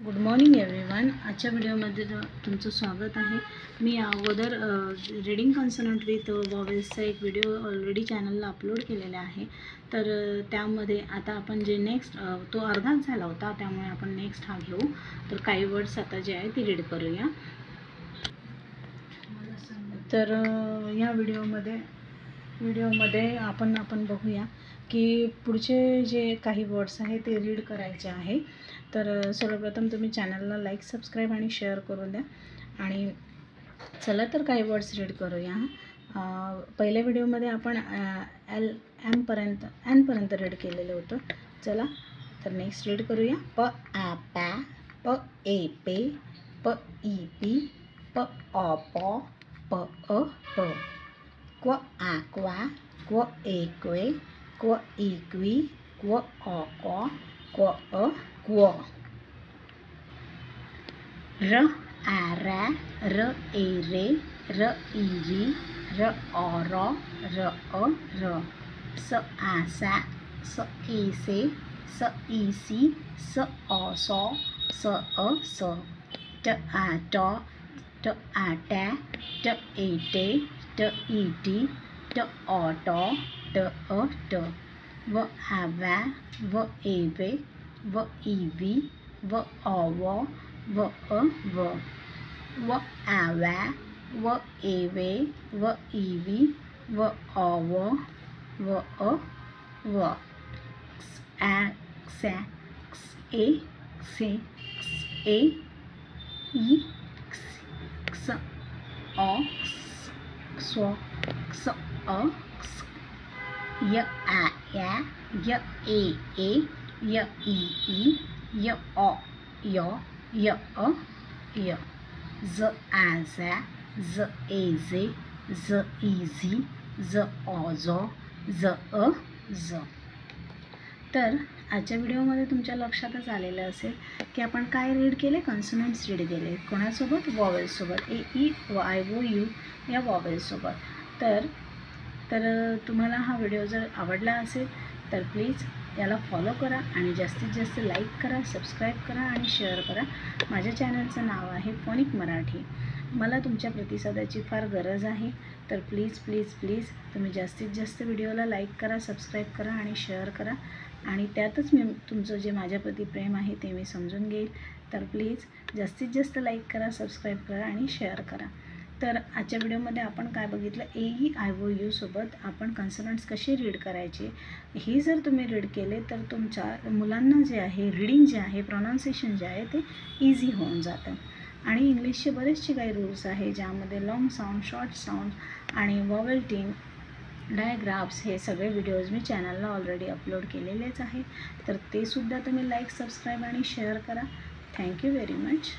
Good morning everyone. आजच्या व्हिडिओमध्ये तुमचं स्वागत आहे। मी अगोदर रीडिंग कॉन्सोनंट विथ वॉवेल्सचा एक व्हिडिओ ऑलरेडी चॅनलला अपलोड केलेला आहे। तर त्यामध्ये आता आपण जे नेक्स्ट तो अर्धाच झाला होता, त्यामुळे आपण नेक्स्ट हा घेऊ। तर काही वर्ड्स आता जे आहे ते रीड करूया। तर या व्हिडिओमध्ये आपण बघूया की पुढचे जे काही वर्ड्स आहे ते रीड करायचे आहे। तर सर्वप्रथम तुम्ही चॅनलला लाईक, सबस्क्राईब आणि शेअर करून द्या। आणि चला तर काही वर्ड्स रीड करूया। पहिल्या व्हिडिओमध्ये आपण एन पर्यंत रीड केलेलं होतं। चला तर नेक्स्ट रीड करूया। प आ पॅ, प ए पे, प ई पी, प ऑ पॉ, प अ प, क्व आ क्वा, क्व ए क्वे, क्व ई क्वी, क्व ऑ क्वॉ, क्व अ क्व, र आ रॅ, र ए रे, र ई री, र ऑ रॉ, र अ र, स आ सॅ, स ए से, स ई सी, स ऑ सॉ, स अ स, ट आ टॉ, ट आ टॅ, ट ए टे, ट ई टी, ट ऑ टॉ, ट अ ट, व आ वॅ, व ए वे, व ई वी, व ऑ वॉ, व अ व, व आ वॅ, व ए वे, व ई वी, व ऑ व, व अ व, क्स आ क्सॅ, क्स ए क्से, क्स ए ई, क्स क्स ऑ, क्स क्स्व, क्स अ क्स, य आ या, य ए ए, य ई ई, य ऑ य, य अ य, ज आ झॅ, ज ए जे, ज ई झी, ज ऑ झॉ, ज अ ज। तर आजच्या व्हिडिओमध्ये तुमच्या लक्षातच आलेलं असेल की आपण काय रीड केले, कॉन्सोनंट्स रीड केले। कोणासोबत? वॉवेल्ससोबत। ए ई आय ओ यू या वॉवेल्ससोबत। तर तुम्हाला हा व्हिडिओ जर आवडला असेल तर प्लीज याला फॉलो करा आणि जास्तीत जास्त लाईक करा, सबस्क्राईब करा आणि शेअर करा। माझ्या चॅनलचं नाव आहे फोनिक मराठी। मला तुमच्या प्रतिसादाची फार गरज आहे। तर प्लीज प्लीज प्लीज तुम्ही जास्तीत जास्त व्हिडिओला लाईक करा, सबस्क्राईब करा आणि शेअर करा। आणि त्यातच मी तुमचं जे माझ्याप्रती प्रेम आहे ते मी समजून घेईल। तर प्लीज जास्तीत जास्त लाईक करा, सबस्क्राईब करा आणि शेअर करा। तर आजच्या व्हिडिओमध्ये आपण काय बघितलं, ए ई आय ओ यू सोबत आपण कॉन्सोनंट्स कसे रीड करायचे हे जर तुम्ही रीड केले तर तुमच्या मुलांना जे आहे रीडिंग जे आहे, प्रोनाऊन्सिएशन जे आहे ते इझी होऊन जातं। आणि इंग्लिशचे बरेचसे काही रूल्स आहे ज्यामध्ये लॉंग साऊंड, शॉर्ट साऊंड आणि वॉवेल टिंग, डायग्राफ्स हे सगळे व्हिडिओज मी चॅनलला ऑलरेडी अपलोड केलेलेच आहे। तर ते सुद्धा तुम्ही लाईक, सबस्क्राईब आणि शेअर करा। Thank you very much.